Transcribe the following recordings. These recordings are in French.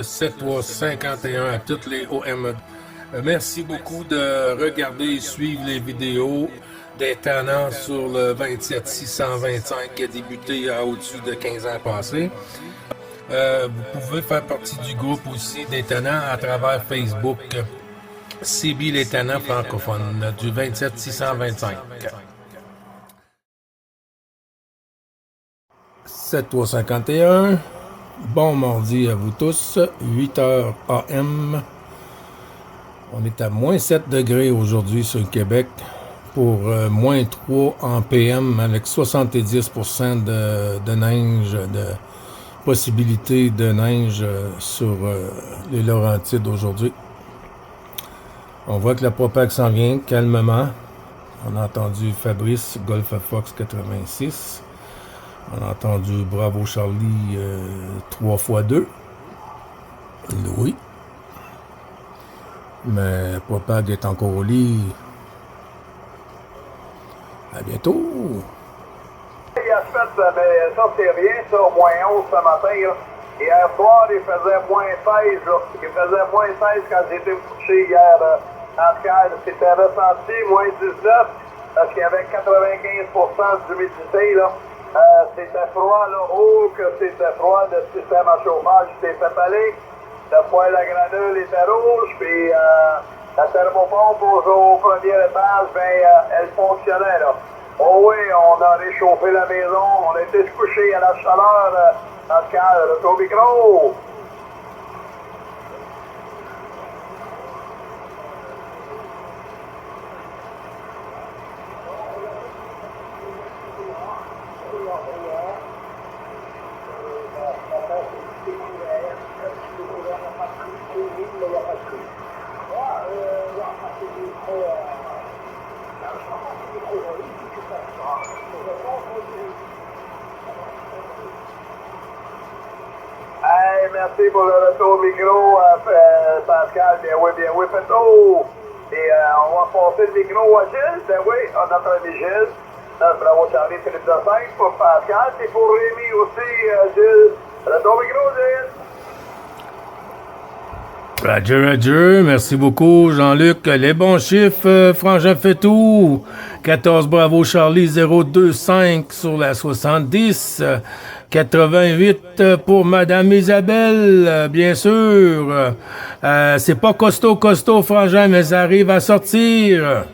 7351 à toutes les OM. Merci beaucoup de regarder et suivre les vidéos des tenants sur le 27625 qui a débuté au-dessus de 15 ans passés. Vous pouvez faire partie du groupe aussi des tenants à travers Facebook. CB les tenants francophones du 27625. 7351. Bon mardi à vous tous, 8h AM. On est à moins 7 degrés aujourd'hui sur le Québec pour moins 3 en PM avec 70% de neige, de possibilité de neige sur les Laurentides aujourd'hui. On voit que la propague s'en vient calmement. On a entendu Fabrice, Golf Fox 86. On a entendu Bravo Charlie 3x2. Louis. Mais Propag est encore au lit. À bientôt. Il a fait, mais ça c'est rien, ça, au moins 11 ce matin. Là. Hier soir, il faisait moins 16. Là. Il faisait moins 16 quand j'étais couché hier. En tout cas, c'était ressenti moins 19 parce qu'il y avait 95% d'humidité. Là. C'était froid, là. Oh, que c'était froid, le système à chauffage s'est fait aller. Le poêle à granule était rouge, puis la thermopompe au premier étage, elle fonctionnait, là. Oh oui, on a réchauffé la maison, on était couché à la chaleur, dans le cadre, au micro. Hey, merci pour le retour au micro, Pascal. Bien oui, faites haut. Et on va passer le micro à Gilles. Ben oui, à notre ami Gilles. Notre bravo Charlie Philippe de 5 pour Pascal. Et pour Rémi aussi, Gilles. Retour au micro, Gilles. Roger, merci beaucoup Jean-Luc. Les bons chiffres, Frangin fait tout. 14 Bravo Charlie 025 sur la 70. 88 pour Madame Isabelle, bien sûr. C'est pas costaud, Frangin, mais ça arrive à sortir.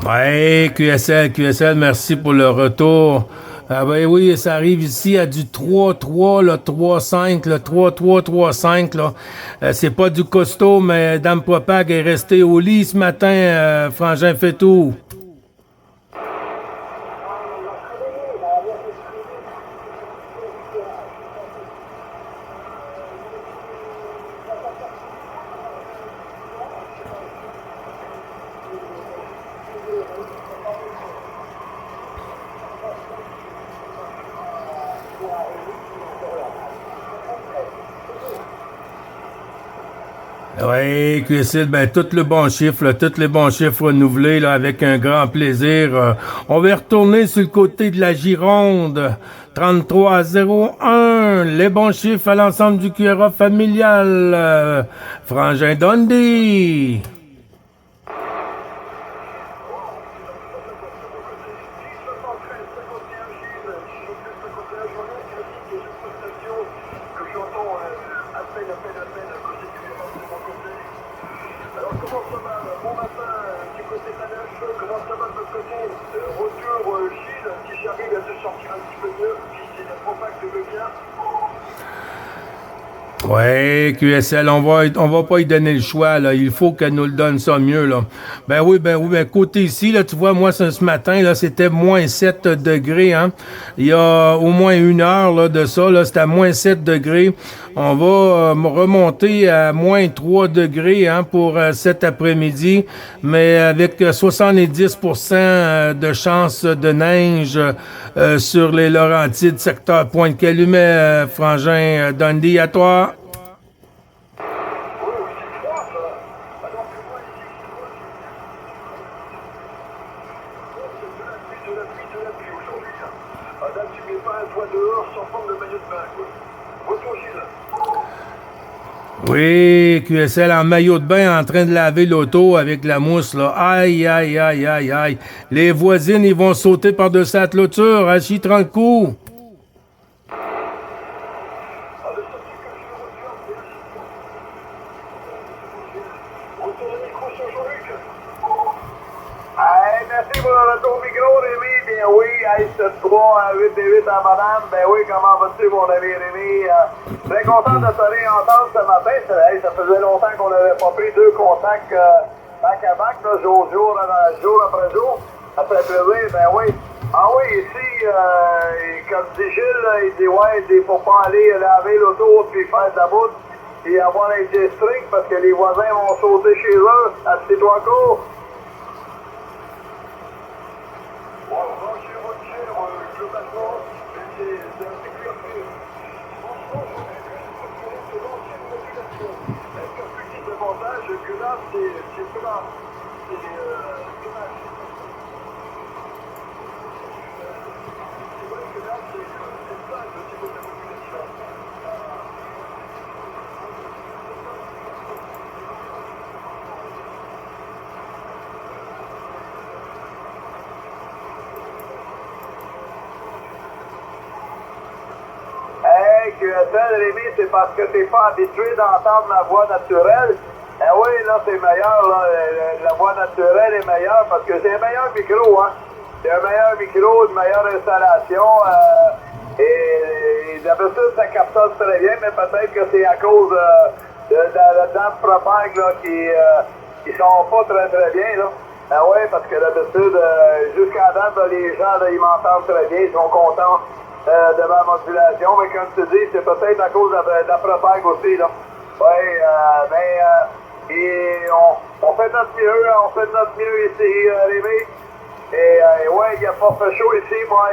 Ouais, QSL, merci pour le retour. Ah ben oui, ça arrive ici à du 3-3, le 3-5, le 3-3-3-5, là. C'est pas du costaud, mais Dame Propag est restée au lit ce matin, Frangin fait tout. Oui, QSL, ben, tous les bons chiffres renouvelés, là, avec un grand plaisir. On va retourner sur le côté de la Gironde. 33-01, les bons chiffres à l'ensemble du QRA familial. Frangin Dundee. Ouais, QSL, on va pas y donner le choix, là. Il faut qu'elle nous le donne ça mieux, là. Ben oui, ben côté ici, là, tu vois, moi, ce matin, là, c'était moins 7 degrés, hein. Il y a au moins une heure, là, de ça, là, c'était à moins 7 degrés. On va remonter à moins 3 degrés, hein, pour cet après-midi, mais avec 70% de chance de neige sur les Laurentides, secteur Pointe-Calumet, Frangin, Dundee, à toi. Oui, QSL en maillot de bain en train de laver l'auto avec la mousse, là. Aïe, aïe, aïe, aïe, aïe. Les voisines, ils vont sauter par-dessus la clôture. Achille 30 coups. Hey, merci pour le retour micro, Rémi. Bien oui, hey, 7-3 à 8-8 à madame. Ben oui, comment vas-tu, mon ami Rémi? Très content de te réentendre ce matin. Ça faisait longtemps qu'on n'avait pas pris deux contacts back à back, là, jour après jour. Ça fait plaisir, ben oui. Ah oui, ici, comme dit Gilles, là, il dit ouais, il faut pas aller laver l'auto puis faire de la boute et avoir un G-string parce que les voisins vont sauter chez eux. Assieds-toi court. QSL, Rémi, c'est parce que t'es pas habitué d'entendre ma voix naturelle. Eh oui, là, c'est meilleur, là. La voix naturelle est meilleure parce que c'est un meilleur micro, hein. C'est un meilleur micro, une meilleure installation. Et d'habitude, ça capte très bien, mais peut-être que c'est à cause de la dame propag, là, qui sont pas très très bien, là. Ah oui, parce que d'habitude, jusqu'à date, là, les gens, là, ils m'entendent très bien, ils sont contents de ma modulation, mais comme tu dis, c'est peut-être à cause de la propag aussi, là. Oui, et on fait notre mieux ici, Rémi. Et ouais, il a pas fait chaud ici, moi,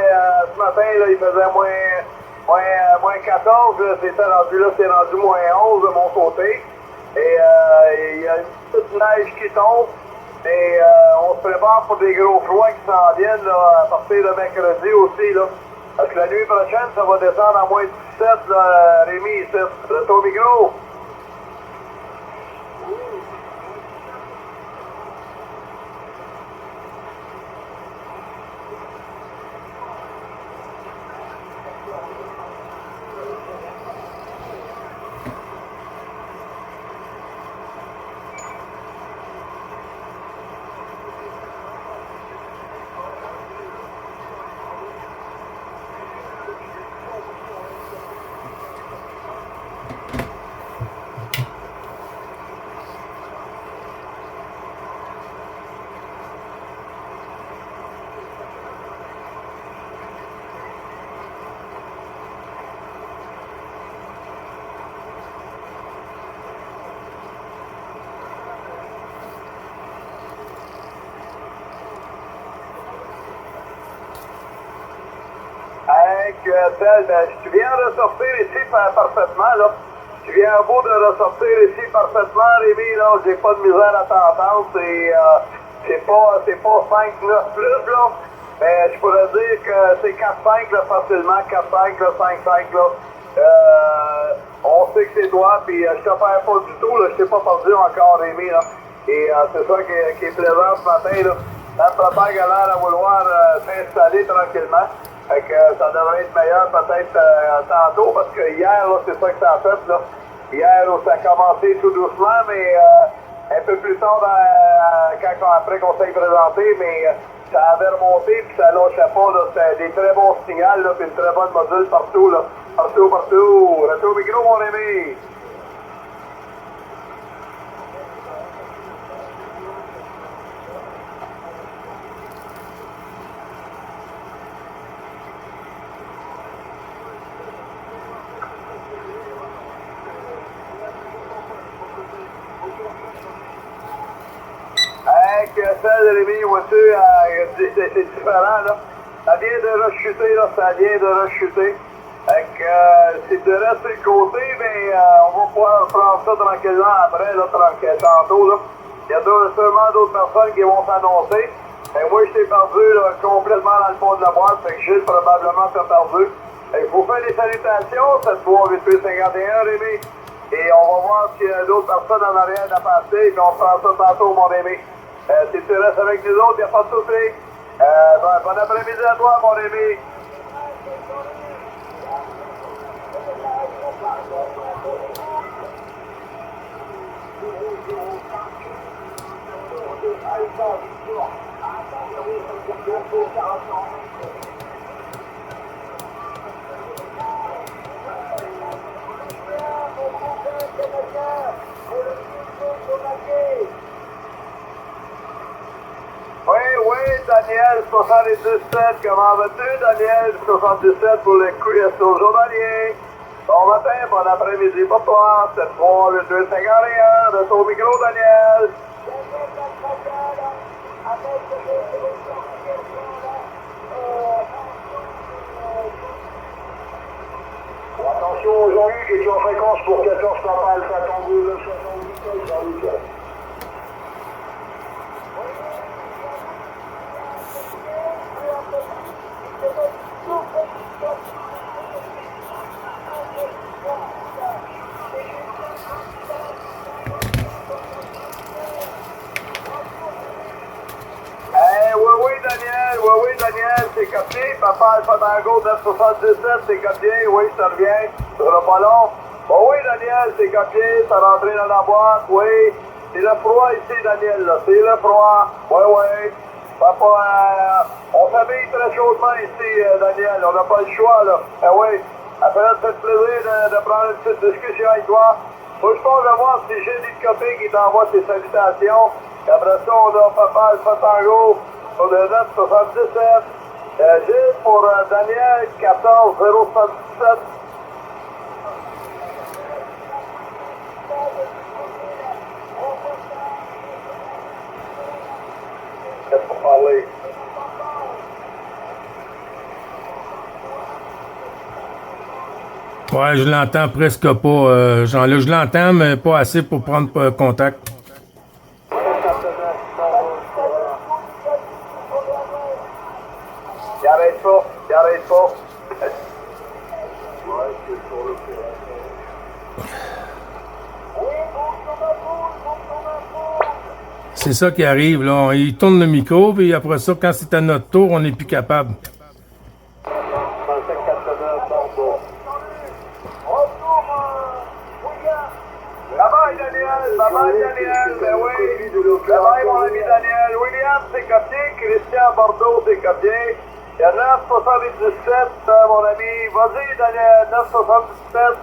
ce matin, là, il faisait moins 14, c'est rendu moins 11 de mon côté. Et il y a une petite neige qui tombe. Et on se prépare pour des gros froids qui s'en viennent là, à partir de mercredi aussi. Là. Parce que la nuit prochaine, ça va descendre à moins 17, là, Rémi, ici. Le ton micro. QSL, ben, tu viens ressortir ici parfaitement, là. Tu viens à bout de ressortir ici parfaitement, Rémi, là. J'ai pas de misère à t'entendre. C'est pas 5-9 plus, là. Mais je pourrais dire que c'est 4-5, là, facilement. 4-5, là, 5-5, là. On sait que c'est toi, puis je te perds pas du tout, là. Je t'ai pas perdu encore, Rémi, là. Et c'est ça qui est plaisant ce matin, là. La propag a l'air à vouloir s'installer tranquillement. Fait que ça devrait être meilleur peut-être tantôt, parce que hier, là, c'est ça que ça a fait, là. Hier, là, ça a commencé tout doucement, mais un peu plus tard, après qu'on s'est présenté, mais ça avait remonté, puis ça lâchait pas, là. C'était des très bons signaux, là, puis une très bonne module partout, là. Partout. Retour au micro, mon ami. celle, Rémi, vois-tu, c'est différent, là. Ça vient de rechuter, là, ça vient de rechuter. Fait que si tu restes sur le côté, mais on va pouvoir prendre ça tranquillement après, là, tantôt, là. Il y a sûrement d'autres personnes qui vont s'annoncer. Et moi, je t'ai perdu, là, complètement dans le fond de la boîte, fait que Gilles probablement t'a perdu. Il faut faire des salutations, cette fois, 8851, Rémi. Et on va voir s'il y a d'autres personnes en arrière à passer, et puis on fera ça tantôt, mon Rémi. Si tu restes avec nous autres, il n'y a pas de souci. Bon après-midi à toi, mon Rémi. Oui, Daniel 77, comment vas-tu, Daniel 77 pour le quiz au journalier. Bon matin, bon après-midi pour toi, 7-3, 8-2-51, de ton micro, Daniel. Attention, Jean-Luc, et tu en fréquence pour 14 Papa Alpha Tango 978, Jean-Luc. Oui, Daniel, c'est copié. Papa Alpha Tango 977, c'est copié. Oui, ça revient. Ça sera pas long. Bon, oui, Daniel, c'est copié. Ça rentré dans la boîte. Oui. C'est le froid ici, Daniel, là. C'est le froid. Oui. Papa, on s'habille très chaudement ici, Daniel. On n'a pas le choix, là. Oui. Après, ça fait plaisir de prendre une petite discussion avec toi. Moi, je pense de voir si j'ai des copies qui t'envoient tes salutations. Et après ça, on a Papa Alpha Tango sur le 977. Gilles pour Daniel 14 077. Qu'est-ce pour parler? Ouais, je l'entends presque pas. Jean-Luc, je l'entends, mais pas assez pour prendre contact. Il arrête pas. C'est ça qui arrive, là. Il tourne le micro, puis après ça, quand c'est à notre tour, on n'est plus capable. Bye-bye, Daniel. Ben oui. Bye-bye, mon ami Daniel. William, c'est copié. Christian Bordeaux, c'est copié. Il y a 977, mon ami. Vas-y, Daniel, 977.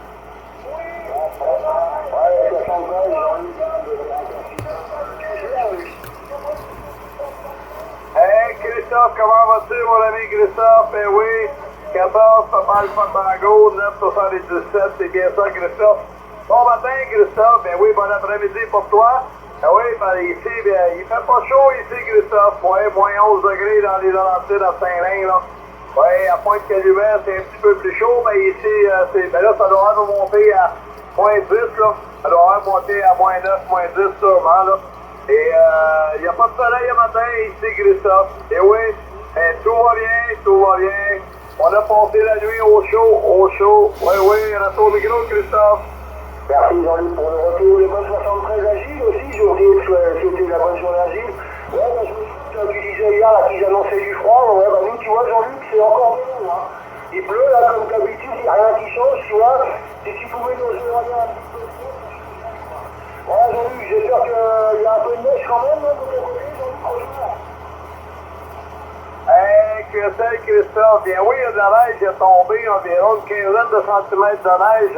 Hey, Christophe, comment vas-tu, mon ami Christophe? Ben oui. 14, Papa Alpha Tango, 977, c'est bien ça, Christophe. Bon matin, Christophe. Ben oui, bon après-midi pour toi. Ben oui, ben ici, ben, il fait pas chaud ici, Christophe. Ouais, moins 11 degrés dans les Laurentides à Saint-Lin, là. Ouais, à Pointe-Calumet, c'est un petit peu plus chaud, mais ici, ben là, ça doit avoir monté à moins 10, là. Ça doit avoir monté à moins 9, moins 10, sûrement, là. Et il n'y a pas de soleil le matin ici, Christophe. Et oui, ben, tout va bien. On a passé la nuit au chaud. Oui, reste au micro, Christophe. Merci Jean-Luc pour le retour. Le bon 73 à Gilles aussi, j'ai oublié de souhaiter la bonne journée à Gilles. Ouais, ben, je me souviens, tu disais hier là, qu'ils annonçaient du froid. Ouais, ben nous, tu vois, Jean-Luc, c'est encore mieux. Hein. Il pleut là, comme d'habitude, il n'y a rien qui change, tu vois. Si tu pouvais nous regarder un petit peu de neige. Ouais, Jean-Luc, j'espère qu'il y a un peu de neige quand même, hein, de ton côté, Jean-Luc, franchement. Hey, Christophe, bien oui, il y a de la neige, il est tombé environ une quinzaine de centimètres de neige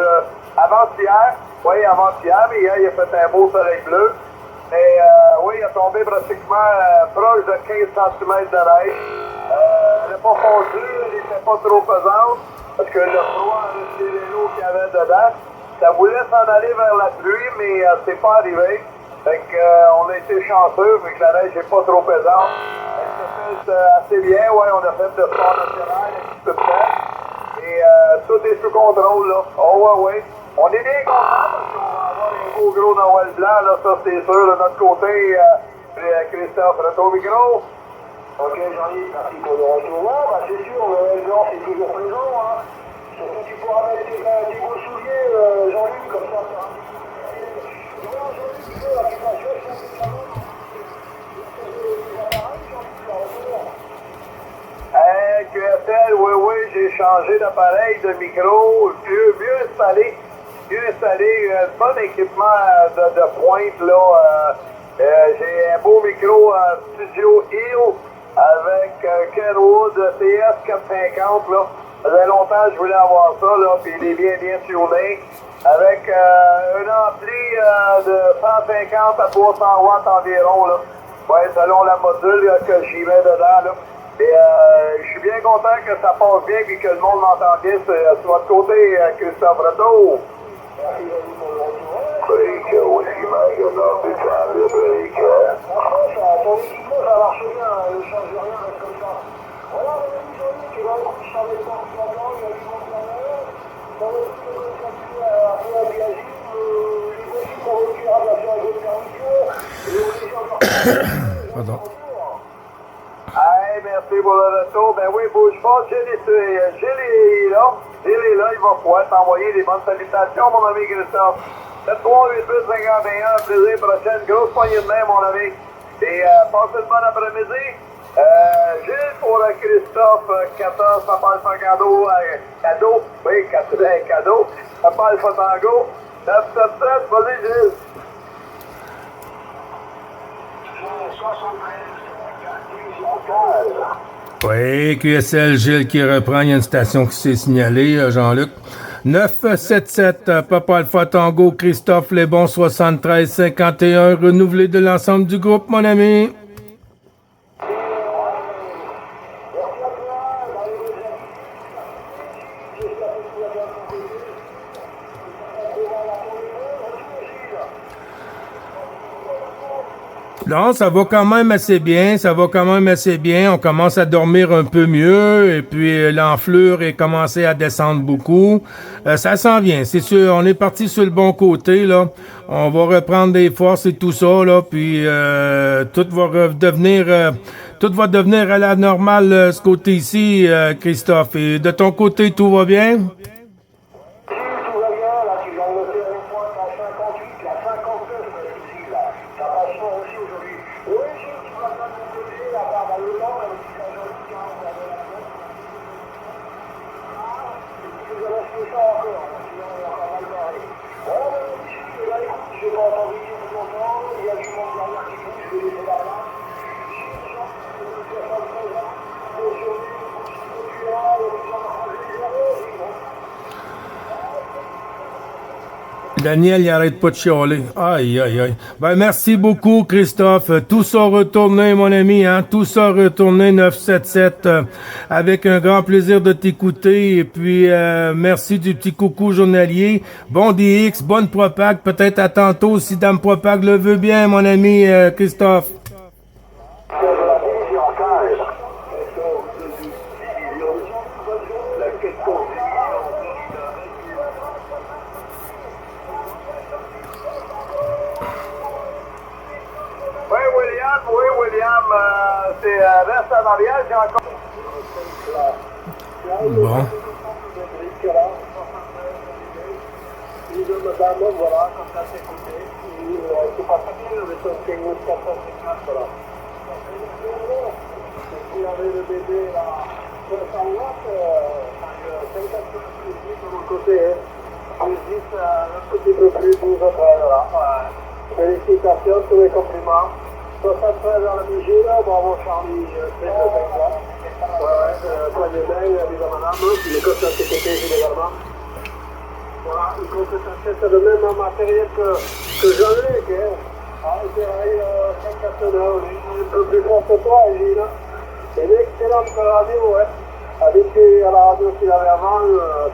avant-hier. Oui, avant-hier, mais hier, il a fait un beau soleil bleu. Mais oui, il a tombé pratiquement proche de 15 cm de neige. Elle n'est pas fondue, elle n'était pas trop pesante, parce que le froid a resté les lots qu'il y avait dedans. Ça voulait s'en aller vers la pluie, mais c'est pas arrivé. Fait que, on a été chanceux, fait que la neige n'est pas trop pesante. Elle s'est fait assez bien, ouais, on a fait le sport national un petit peu de temps. Et tout est sous contrôle, là. Oh, ouais, ouais. On est bien contents parce qu'on va avoir un beau gros Noël blanc, là, ça c'est sûr, de notre côté. Christophe, retour au micro. Ok, Jean-Yves, merci pour le retour. Bah, c'est sûr, le blanc, c'est toujours présent. Hein. Surtout, tu pourras mettre des beaux souliers, Jean-Luc, comme ça. Jean-Luc, tu veux l'application, je pense que ça va. QSL, oui, j'ai changé d'appareil, de micro, mieux installé. Un bon équipement de pointe, là. J'ai un beau micro Studio Hill avec Kenwood TS450, là. Ça faisait longtemps que je voulais avoir ça, là, puis il est bien tourné. Avec un ampli de 150 à 300 watts environ, là. Ouais, selon la module que j'y mets dedans, là. Et je suis bien content que ça passe bien et que le monde m'entend bien sur votre côté, Christophe Retour. Merci, Jean-Luc, pour le retour. Break, aussi, Mike, on peut faire le break. Ton équipement, ça marche bien, ne change rien, reste comme ça. Voilà, mon ami Jean-Luc, et là, écoute, je savais pas ce matin, il y a du bon planeur. Dans le film, on continue à faire un biagime, les voitures sont reculées à faire un jeu de garniture, et on les gens Pardon. Hey, merci pour le retour. Ben oui, bouge pas, Gilles est là. Il va pouvoir t'envoyer des bonnes salutations, mon ami Christophe. 7-3-8-8-51, plaisir prochaine. Grosse poignée de main, mon ami. Et passe une bonne après-midi. Gilles pour Christophe, 14, Papa Alpha cadeau. Oui, cadeau. Papa Alpha Tango. 977, vas-y, Gilles. 73. Oui, QSL Gilles qui reprend. Il y a une station qui s'est signalée, Jean-Luc. 977, Papa Alpha Tango, Christophe Lesbons, 7351, renouvelé de l'ensemble du groupe, mon ami. Non, ça va quand même assez bien, On commence à dormir un peu mieux et puis l'enflure est commencé à descendre beaucoup. Ça s'en vient, c'est sûr, on est parti sur le bon côté, là. On va reprendre des forces et tout ça, là, puis tout va devenir à la normale ce côté-ci, Christophe. Et de ton côté, tout va bien? Daniel, il arrête pas de chialer. Aïe. Ben, merci beaucoup, Christophe. Tout ça retourné, mon ami, hein. Tout ça retourné, 977. Avec un grand plaisir de t'écouter. Et puis, merci du petit coucou journalier. Bon DX, bonne propag. Peut-être à tantôt si Dame Propag le veut bien, mon ami, Christophe. Reste en arrière, j'ai encore... Bon. Voilà, comme ça c'est écouté. C'est pas facile, mais c'est un Kenwood 450, voilà. Et puis avec le bébé là, 500 watts, 50 de mon côté, plus 10, un petit peu plus, 12 après, voilà. Félicitations, tous les compliments. 73 dans la vigie, là, bravo Charlie, c'est le 23. Poignée main, mise à madame, les cotes de sécurité également. Voilà, il faut que tu achètes le même matériel que Jean-Luc, hein. Ah, il travaille 5 heures, un peu plus fort que toi, Gilles. C'est une excellente radio, hein. Habitué à la radio qu'il avait avant,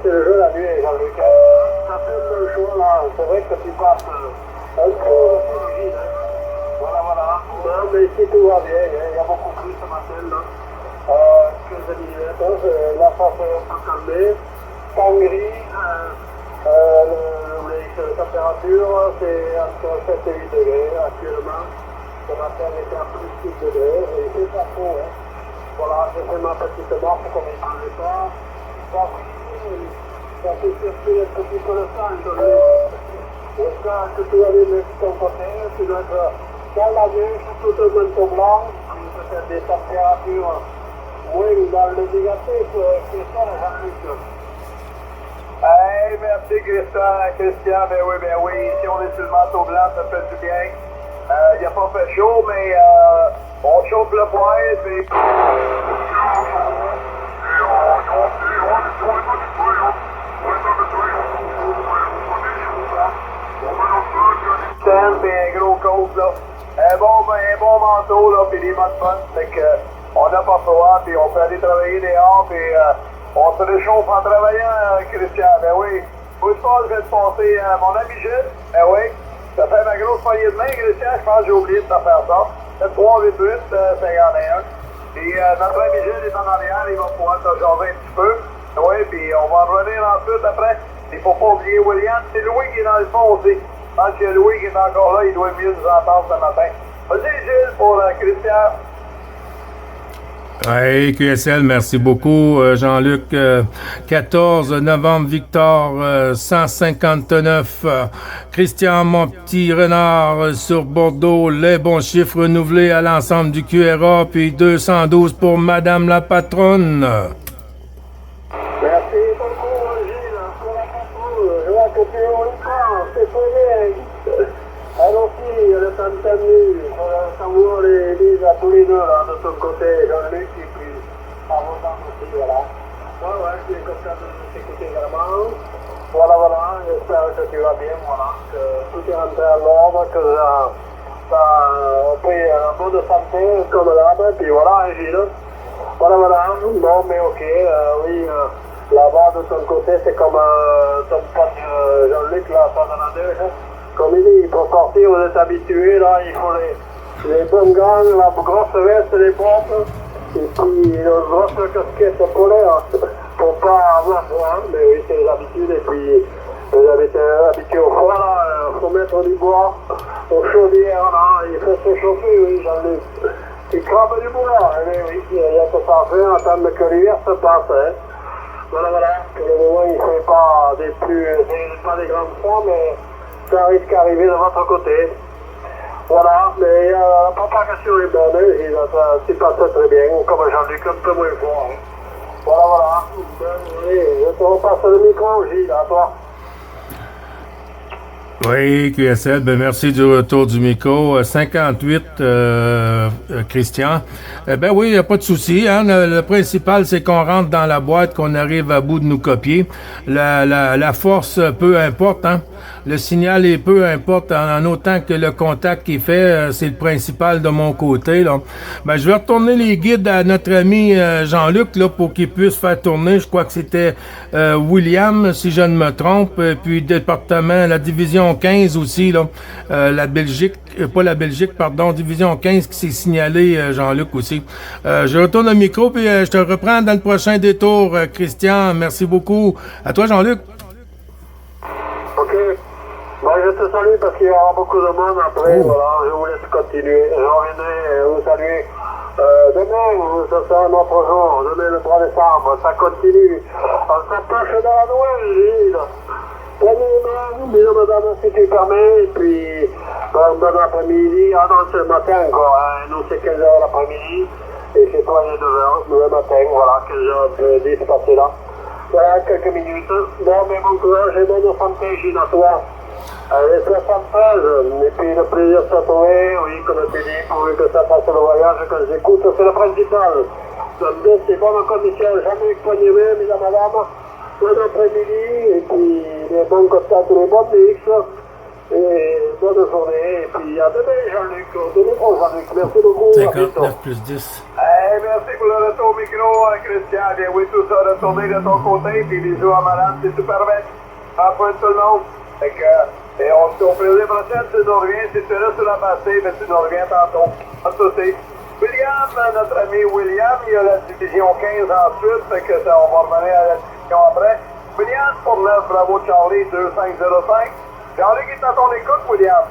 c'est le jeu la nuit, Jean-Luc. Ça fait un peu le choix, là. C'est vrai que tu passes Un peu frigide, hein. Voilà, voilà. Non, mais ici tout va bien, hein. Il y a beaucoup plus ce matin, là. 15 mm, là ça s'est un peu calmé. Temps gris, la température c'est entre 7 et 8 degrés actuellement. Ce matin il était à plus 6 degrés et il fait pas chaud. Hein. Voilà, j'ai fait ma petite marche comme il ne parlait pas. Ça fait circuler un petit peu le sang. J'espère que tu vas aller de ton côté, tu dois être dans la neige, tout le manteau blanc, peut-être des températures. Oui, dans le négatif, Christian, Jean-Luc. Hey, merci Christian. Ben oui, ici on est sur le manteau blanc, ça fait du bien. Il n'a pas fait chaud, mais on chauffe le poêle, puis... Puis un gros coat, là. Un bon manteau, là, puis des modes fun. Fait que on n'a pas froid, puis on peut aller travailler dehors, puis on se réchauffe en travaillant, Christian. Ben oui. Moi, je vais te passer mon ami Gilles. Ben oui. Ça fait ma grosse poignée de main, Christian. Je pense que j'ai oublié de te faire ça. C'est 388 51. Et notre ami Gilles est en arrière, il va pouvoir te jaser un petit peu. Oui, puis on va revenir ensuite après. Il ne faut pas oublier William. C'est Louis qui est dans le fond aussi. Je pense que Louis qui est encore là, il doit mieux nous entendre ce matin. Vas-y, Gilles, pour Christian. Hey, QSL, merci beaucoup, Jean-Luc. 14 novembre, Victor, 159. Christian, mon petit renard sur Bordeaux. Les bons chiffres renouvelés à l'ensemble du QRA, puis 212 pour Madame la patronne. Merci beaucoup, Gilles, pour la contrôle. Je vois que tu es au camp, c'est très bien. Allons-y, le temps tenu. On va savoir les mises à tous les deux, là, de ton côté, Jean-Luc, et puis à vos temps aussi, voilà. Ouais, je suis content de t'écouter également. Voilà, j'espère que tu vas bien, voilà, que tout est rentré à l'ordre, que tu as pris un bon de santé, comme d'hab, et puis voilà, Gilles. Voilà, bon, mais ok, oui, là-bas de ton côté, c'est comme ton pote Jean-Luc, là, pas dans la neige. Comme il dit, pour sortir, vous êtes habitués, là, il faut les bonnes gants, la grosse veste, les bottes, et puis une grosse casquette polaire, pour pas avoir froid, mais oui, c'est les habitudes, et puis vous avez été habitués au froid, là, il faut mettre du bois, aux chaudières, là, il faut se chauffer, oui, Jean-Luc. Il crame du bois, mais oui, il y a que ça à faire, attendre que l'hiver se passe, hein. Voilà, pour le moment, il ne fait pas des grands froids, mais ça risque d'arriver de votre côté. Voilà, mais la propagation est bonne, et ça s'y passe très bien, comme Jean-Luc, un peu moins fort. Hein. Voilà. Oui, je te repasse le micro, Gilles, à toi. Oui, QSL, merci du retour du micro. 58, Christian. Ben oui, il n'y a pas de souci. Hein. Le principal, c'est qu'on rentre dans la boîte, qu'on arrive à bout de nous copier. La force, peu importe. Hein. Le signal est peu importe, en autant que le contact qui est fait, c'est le principal de mon côté. Là. Ben, je vais retourner les guides à notre ami Jean-Luc là, pour qu'il puisse faire tourner. Je crois que c'était William, si je ne me trompe, puis département, la division 15 aussi, là, la Belgique, pas la Belgique, pardon, division 15 qui s'est signalé, Jean-Luc aussi. Je retourne le micro, puis je te reprends dans le prochain détour, Christian. Merci beaucoup. À toi, Jean-Luc. Ok. Moi, je te salue parce qu'il y aura beaucoup de monde après. Voilà, je vous laisse continuer. Je reviendrai vous saluer. Demain, ce sera notre jour. Demain, le 3 décembre, ça continue. On s'approche de la Noël, Gilles. Prenez les mains, bisous, madame, si tu permets. Et puis, bon après-midi. Ah non, c'est le matin encore. Hein. Nous, c'est 15h l'après-midi. Et chez toi, il est 2h le matin. Voilà, 15h10 passé là. Voilà, quelques minutes. Bon, mais bon courage et bonne santé, Gilles, à toi. Les 73, et puis le plaisir de se retrouver, oui, comme tu dis, pourvu que ça fasse le voyage, que j'écoute, c'est le principal. Donc, c'est bonnes conditions, jamais poignet main, mesdames, madame, bon après-midi, et puis les bons contacts, les bons mix, et bonne journée, et puis à demain, Jean-Luc, demain pro, Jean-Luc, merci beaucoup. 59 plus 10. Hey, merci pour le retour au micro, Christian. Bien oui, tout ça, retourner de ton côté, puis bisous à madame, si tu permets. Prends soin de tout le monde. Fait que, Et on se dit au plaisir prochain, tu nous reviens. Si tu es là sur la passée, ben, tu nous reviens tantôt. Pas de souci. William, notre ami William, il y a la division 15 ensuite, fait que ça, on va revenir à la discussion après. William, pour 9, bravo Charlie, 2505. Jean-Luc est à ton écoute, William.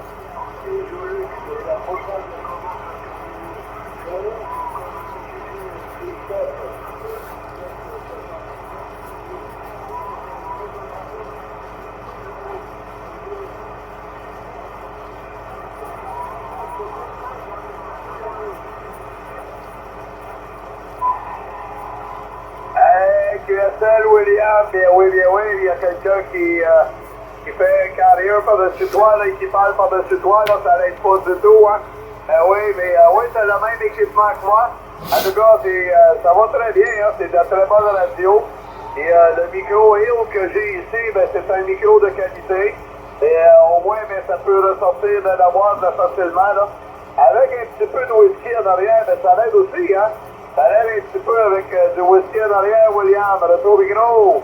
QSL, William, bien oui, il y a quelqu'un qui fait carrière par-dessus toi, là, et qui parle par-dessus toi, là, ça n'aide pas du tout, hein. Oui, t'as le même équipement que moi. En tout cas, ça va très bien, hein, c'est de la très bonne radio. Et le micro Hill que j'ai ici, ben, c'est un micro de qualité. Et au moins, ben, ça peut ressortir de la boîte facilement, là. Avec un petit peu de whisky en arrière, ben, ça l'aide aussi, hein. Ça l'aide un petit peu avec du whisky en arrière, William. Retour micro.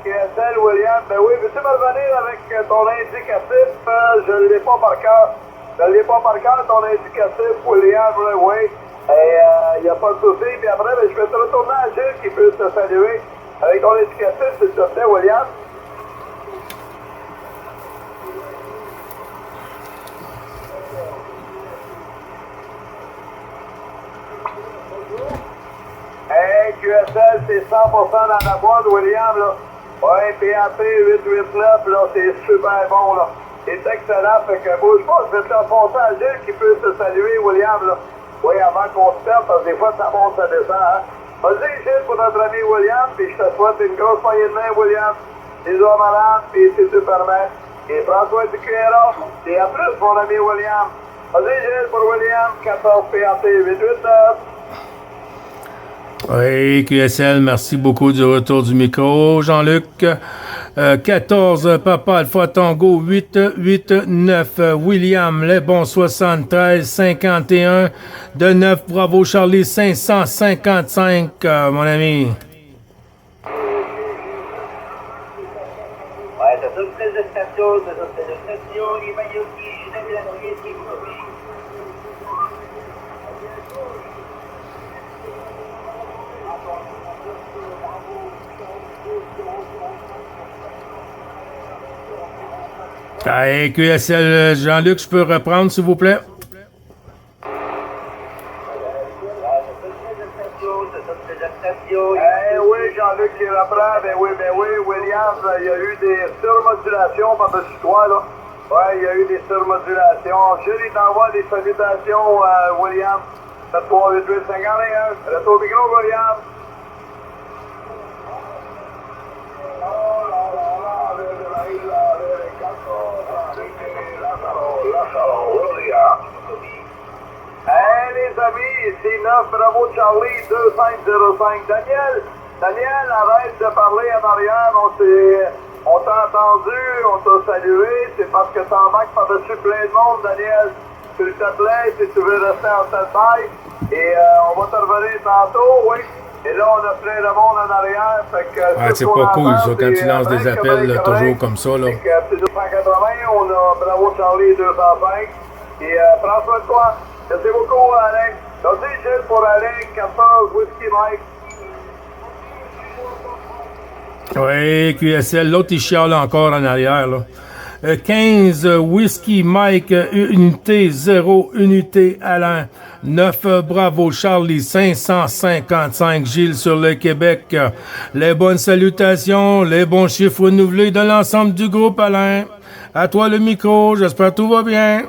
QSL, William, ben oui, veux-tu me revenir avec ton indicatif? Je ne l'ai pas par cœur. Ton indicatif, William, oui. Et il n'y a pas de souci. Puis après, ben, je vais te retourner à Gilles qui peut te saluer avec ton indicatif, s'il te plaît, William. Hey, QSL, c'est 100% dans la boîte, William, là. Ouais, PAP 889, là, c'est super bon, là. C'est excellent, fait que bouge pas, je vais te l'enfoncer à Gilles qui peut te saluer, William, là. Oui, avant qu'on se perde, parce que des fois, ça monte, ça descend, hein. Vas-y, Gilles, pour notre ami William, puis je te souhaite une grosse poignée de main, William. Des hommes malades, puis si tu permets. Et François du QRA, et à plus, mon ami William. Vas-y, Gilles, pour William, 14 PAP 889. Oui, QSL, merci beaucoup du retour du micro. Jean-Luc, 14, Papa Alpha Tango, 889, William, les bons 73, 51, de 9, Bravo Charlie, 555, mon ami. Ouais, t'as toutes les stations, les maillots qui la qui Hey, QSL, Jean-Luc, je peux reprendre, s'il vous plaît? Oui, Jean-Luc qui reprend, ben oui, William, il y a eu des surmodulations par-dessus toi, là. Ouais, il y a eu des surmodulations. Julie t'envoie des salutations, William. 738-51. Retour au micro, William. Hey les amis, ici 9, bravo Charlie, 2505. Daniel, arrête de parler en arrière, on t'a entendu, on t'a salué, c'est parce que t'embarques par-dessus plein de monde, Daniel. S'il te plaît, si tu veux rester en stand-by, et on va te revenir tantôt, oui. Et là, on a plein de monde en arrière, fait que... Ah, c'est pas cool, ça, quand tu lances des appels, là, toujours comme ça, là. Fait que c'est 280, on a bravo Charlie, 205, et prends soin de toi. Merci beaucoup, Alain. Vas-y, Gilles, pour Alain, 14, Whisky Mike. Oui, QSL, l'autre, il chiale encore en arrière, là. 15, Whisky Mike, unité 0, unité Alain. 9, Bravo Charlie, 555, Gilles sur le Québec. Les bonnes salutations, les bons chiffres renouvelés de l'ensemble du groupe, Alain. À toi le micro, j'espère que tout va bien.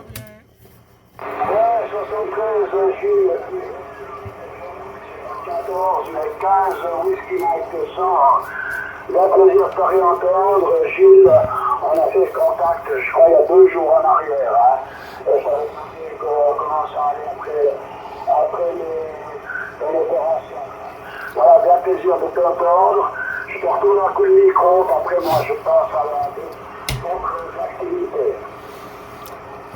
15, Whisky Mike 100. Bon plaisir de te réentendre, Gilles. On a fait le contact, je crois, il y a 2 jours en arrière. Hein. Et ça veut dire comment ça allait après l'opération. bien plaisir de t'entendre. Je te retourne un coup de micro, après moi je passe à d'autres activités.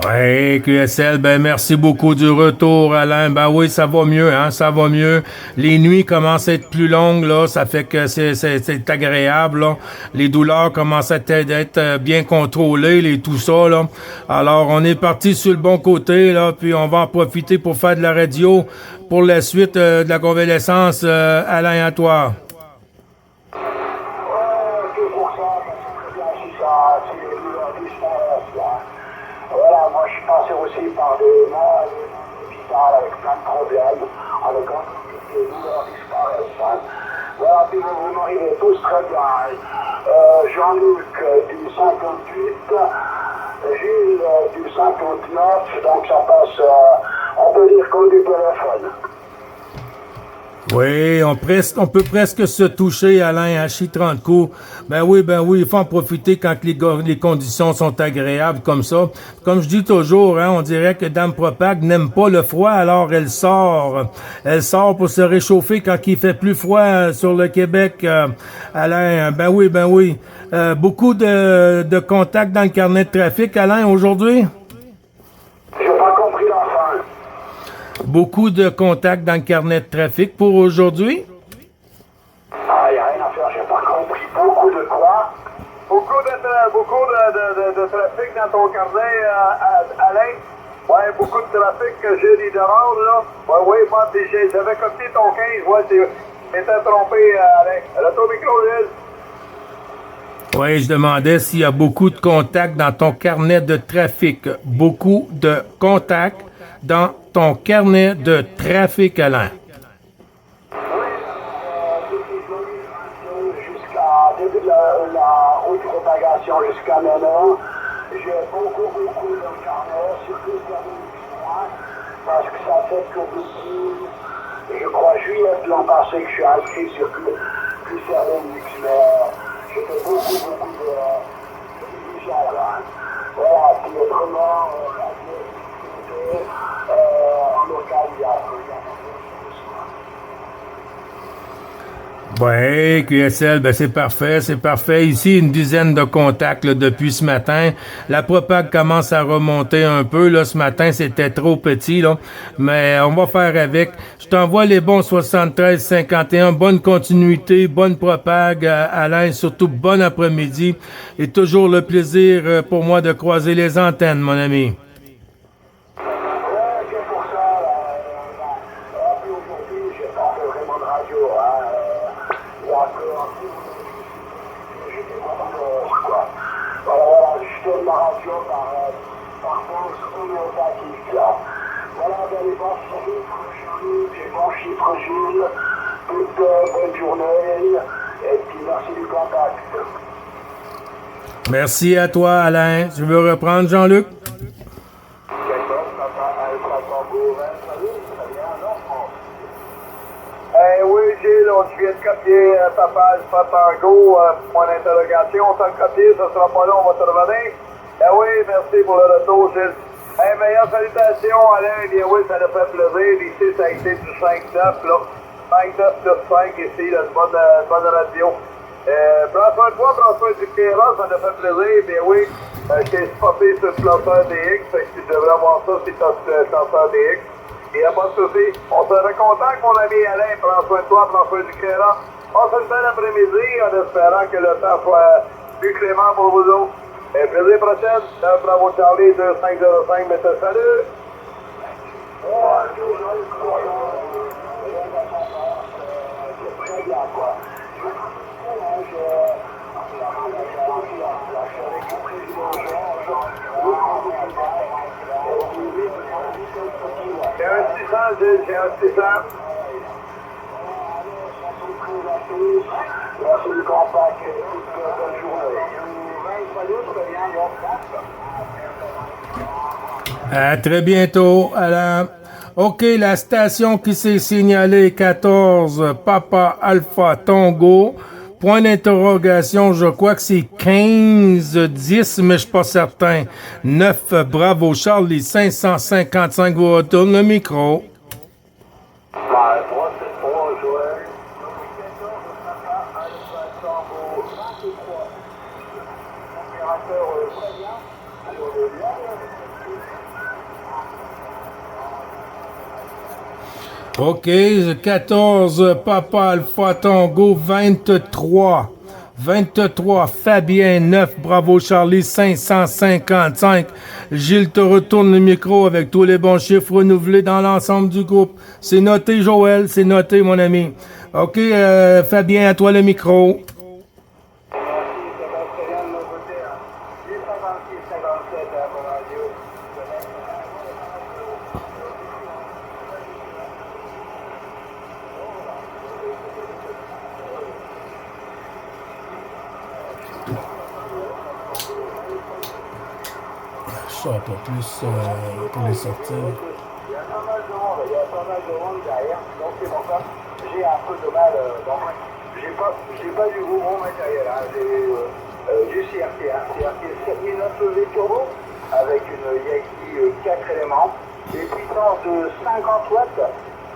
Oui, QSL, ben merci beaucoup du retour, Alain. Ben oui, ça va mieux, hein, ça va mieux. Les nuits commencent à être plus longues, là, ça fait que c'est agréable, là. Les douleurs commencent à être bien contrôlées, tout ça, là. Alors, on est parti sur le bon côté, là, puis on va en profiter pour faire de la radio pour la suite de la convalescence. Alain, à toi. Tout pour ça, mais c'est très bien si les douleurs disparaissent, là. Voilà, moi je suis passé aussi par des mois d'hôpital avec plein de problèmes, avec les douleurs disparaissent. Hein. Voilà, puis vous m'arrivez tous très bien. Jean-Luc du 58, Gilles du 59, donc ça passe, on peut dire comme du téléphone. Oui, on peut presque se toucher, Alain, à chi 30 coups. Ben oui, il faut en profiter quand les conditions sont agréables comme ça. Comme je dis toujours, hein, on dirait que Dame Propag n'aime pas le froid, alors elle sort. Elle sort pour se réchauffer quand il fait plus froid sur le Québec, Alain. Ben oui. Beaucoup de contacts dans le carnet de trafic, Alain, aujourd'hui? J'ai pas compris la fin. Beaucoup de contacts dans le carnet de trafic pour aujourd'hui? Ah, y a rien à faire, j'ai pas compris. Beaucoup de quoi? Beaucoup de trafic dans ton carnet, Alain. Ouais, beaucoup de trafic que j'ai des demandes, là. Ouais, oui, moi, j'avais copié ton 15. Ouais, t'étais trompé, Alain. Retour micro, Gilles. Oui, je demandais s'il y a beaucoup de contacts dans ton carnet de trafic. Beaucoup de contacts dans ton carnet de trafic, Alain. Jusqu'à début de la haute propagation jusqu'à maintenant, j'ai beaucoup de carnet, surtout sur le mois, parce que ça fait que depuis, je crois, juillet de l'an passé que je suis inscrit sur plus Mix, mais j'ai fait beaucoup de divisions là. Voilà, puis autrement, en local, il y a Oui, QSL, ben c'est parfait. Ici, une dizaine de contacts là, depuis ce matin. La propag commence à remonter un peu. Là, ce matin, c'était trop petit, là. Mais on va faire avec. Je t'envoie les bons 73-51. Bonne continuité, bonne propag, Alain. Surtout, bon après-midi. Et toujours le plaisir pour moi de croiser les antennes, mon ami. Bonne journée et puis merci du contact. Merci à toi, Alain. Tu veux reprendre, Jean-Luc? Oui, Gilles, je viens de copier Papa Alpha Tango, point d'interrogation. On t'a copié, ça sera pas long, on va te revenir. Oui, merci pour le retour, Gilles. Meilleure salutation, Alain. Bien oui, ça nous fait plaisir. Ici, ça a été du 5-9, là. 5-9 plus 5 ici, là, une bonne radio. Prends soin de toi, prends soin du Kéra, ça nous fait plaisir. Bien oui, je t'ai spoté sur le lanceur DX, fait que tu devrais avoir ça si tu as le lanceur DX. Et à pas de souci, on se recontacte, mon ami Alain. Prends soin de toi, prends soin du Kéra. Passe une belle après-midi en espérant que le temps soit plus clément pour vous autres. Plaisir prochaine, Bravo Charlie 2505, mais salut! J'ai un 600, Gilles, j'ai un 600. Merci du contact et toute bonne journée. À très bientôt, Alain. OK, la station qui s'est signalée 14 Papa Alpha Tango. Point d'interrogation, je crois que c'est 15-10, mais je suis pas certain. 9 Bravo Charlie 555 vous retourne le micro. OK, 14, Papa Alpha Tango, 23. 23, Fabien, 9, Bravo Charlie, 555. Gilles te retourne le micro avec tous les bons chiffres renouvelés dans l'ensemble du groupe. C'est noté, Joël, c'est noté, mon ami. OK, Fabien, à toi le micro. Je sors pas plus pour les sortir. Il y a pas mal de monde derrière, donc c'est pour ça que j'ai un peu de mal. J'ai pas du gros matériel, hein. J'ai du CRT, CRT 7009 V turbo avec une Yaki 4 éléments, et puissance de 50 watts.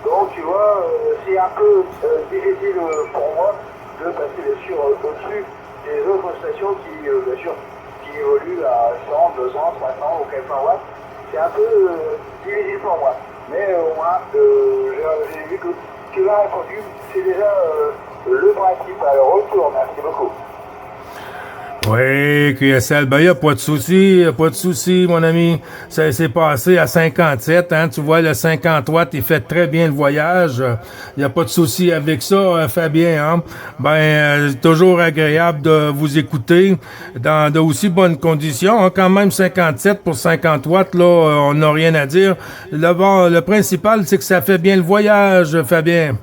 Donc tu vois, c'est un peu difficile pour moi de passer bien sûr au-dessus des autres stations qui, bien sûr, qui évoluent à 100, 200, 300 ou 400 watts. C'est un peu difficile pour moi. Mais au moins, j'ai vu que tu l'as répondu. C'est déjà le principe. Alors, retour. Merci beaucoup. Oui, QSL, ben, y a pas de souci, mon ami. Ça s'est passé à 57, hein. Tu vois, le 50 watts, il fait très bien le voyage. Y a pas de souci avec ça, Fabien, hein. Ben, toujours agréable de vous écouter dans de aussi bonnes conditions, hein. Quand même 57 pour 50 watts, là, on n'a rien à dire. Le principal, c'est que ça fait bien le voyage, Fabien.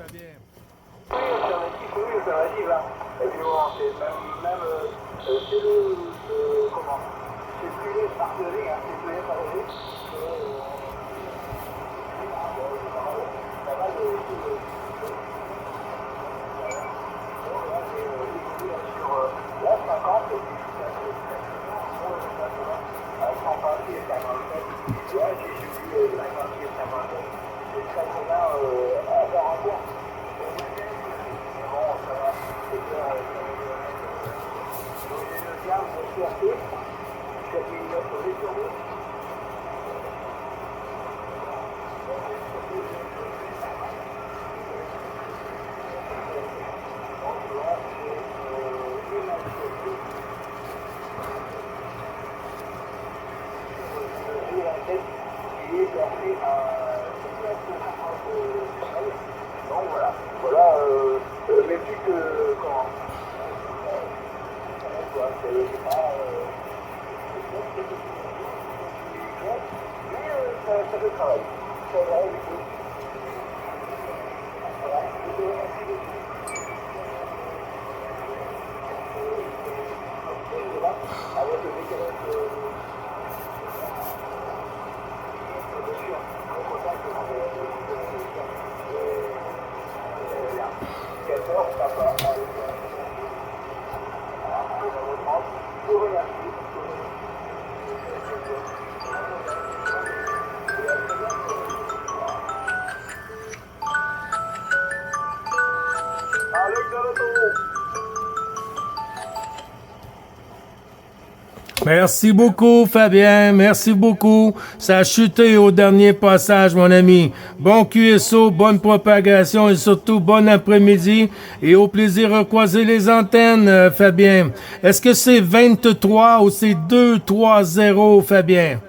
Merci beaucoup, Fabien. Merci beaucoup. Ça a chuté au dernier passage, mon ami. Bon QSO, bonne propagation et surtout bon après-midi. Et au plaisir de croiser les antennes, Fabien. Est-ce que c'est 23 ou c'est 2-3-0, Fabien?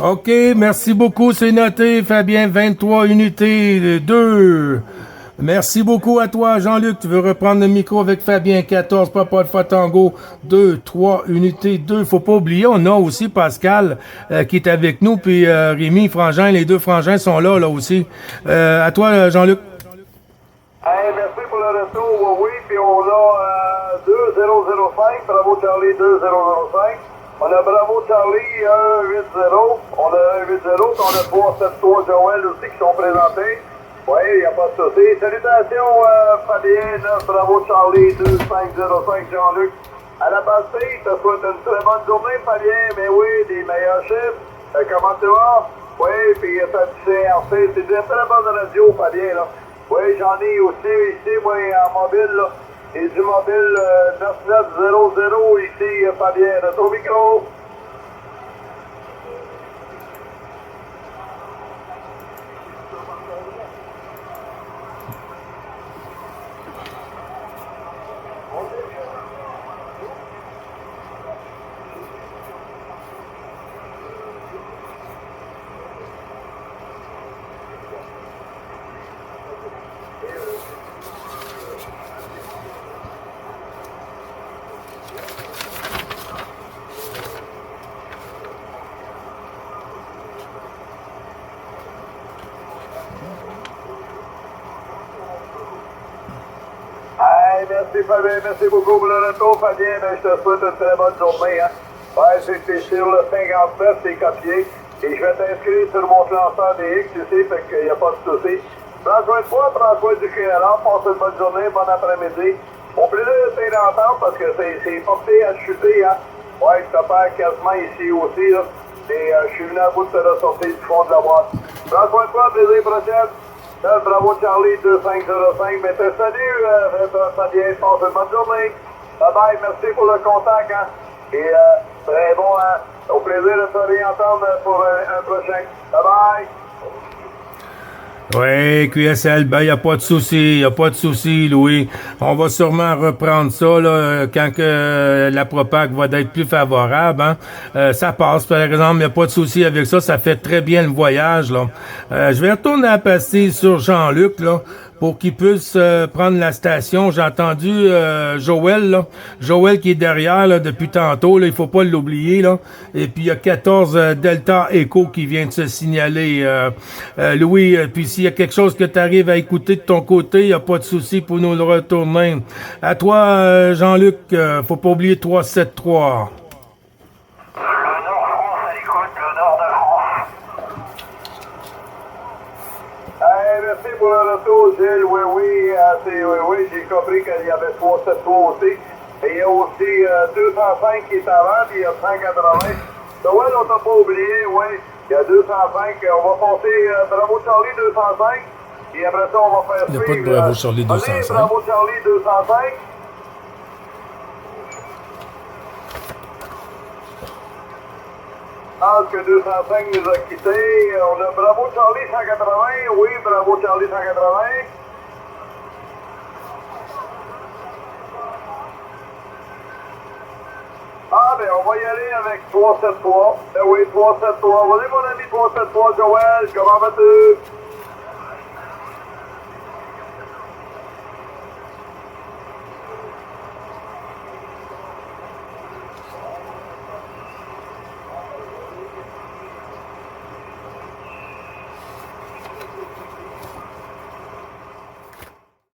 OK, merci beaucoup, c'est noté, Fabien, 23 unités 2. Merci beaucoup à toi, Jean-Luc. Tu veux reprendre le micro avec Fabien, 14, Papa Alpha Tango, 2, 3, unité 2. Faut pas oublier, on a aussi Pascal qui est avec nous, puis Rémi Frangin, les deux Frangins sont là aussi. À toi, Jean-Luc. Hey, merci pour le retour, oui, puis on a 2005, bravo Charlie 2005. On a Bravo Charlie 180, on a 180, puis on a 373 Joël aussi qui sont présentés. Oui, il n'y a pas de souci. Salutations Fabien, Bravo Charlie 2505 Jean-Luc. À la passée, je te souhaite une très bonne journée Fabien, mais oui, des meilleurs chiffres. Comment tu vas? Oui, puis ça dit CRC, c'est une très bonne radio Fabien là. Oui, j'en ai aussi ici, moi, en mobile, là. Et du mobile 9900 ici, Fabien, de ton micro. Hey, merci Fabien, merci beaucoup pour le retour, Fabien. Ben, je te souhaite une très bonne journée. Hein. Ouais, c'était sur le 59, c'est copié. Et je vais t'inscrire sur mon classeur des X ici, fait qu'il n'y a pas de souci. Prends soin de toi, prends soin du QLR, passe une bonne journée, bon après-midi. Au plaisir de t'entendre parce que c'est porté à chuter, hein. Ouais, je te perds quasiment ici aussi, là. Et je suis venu à bout de te ressortir du fond de la boîte. Prends soin de toi, plaisir prochaine. Bravo Charlie 2505. Mais te salue, Fabien, passe une bonne journée. Bye bye, merci pour le contact, hein. Et très bon, hein. Au plaisir de te réentendre pour un prochain. Bye bye. Oui, QSL, ben, il n'y a pas de souci, Louis. On va sûrement reprendre ça, là, quand que la propague va être plus favorable, hein. Ça passe, par exemple, il n'y a pas de souci avec ça, ça fait très bien le voyage, là. Je vais retourner à passer sur Jean-Luc, là, pour qu'il puisse prendre la station. J'ai entendu Joël, là. Joël qui est derrière, là, depuis tantôt, là, il faut pas l'oublier, là. Et puis, il y a 14 Delta Echo qui vient de se signaler. Louis, puis s'il y a quelque chose que tu arrives à écouter de ton côté, il n'y a pas de souci pour nous le retourner. À toi, Jean-Luc, faut pas oublier 373. Le Nord-France à l'écoute, le Nord de France. Hey, merci pour le retour, Gilles. Oui, j'ai compris qu'il y avait 373 aussi. Et il y a aussi 205 qui est avant, puis il y a 180. Noël, on t'a pas oublié, oui. Il y a 205. On va passer Bravo Charlie 205. Et après ça, on va faire Il n'y a pas de Bravo Charlie 205. Bravo Charlie 205. Je pense que 205 nous a quittés. On a Bravo Charlie 180. Oui, Bravo Charlie 180. Ah, ben, on va y aller avec 373. Ben oui, 373. Vas-y, mon ami 373, Joël. Comment vas-tu?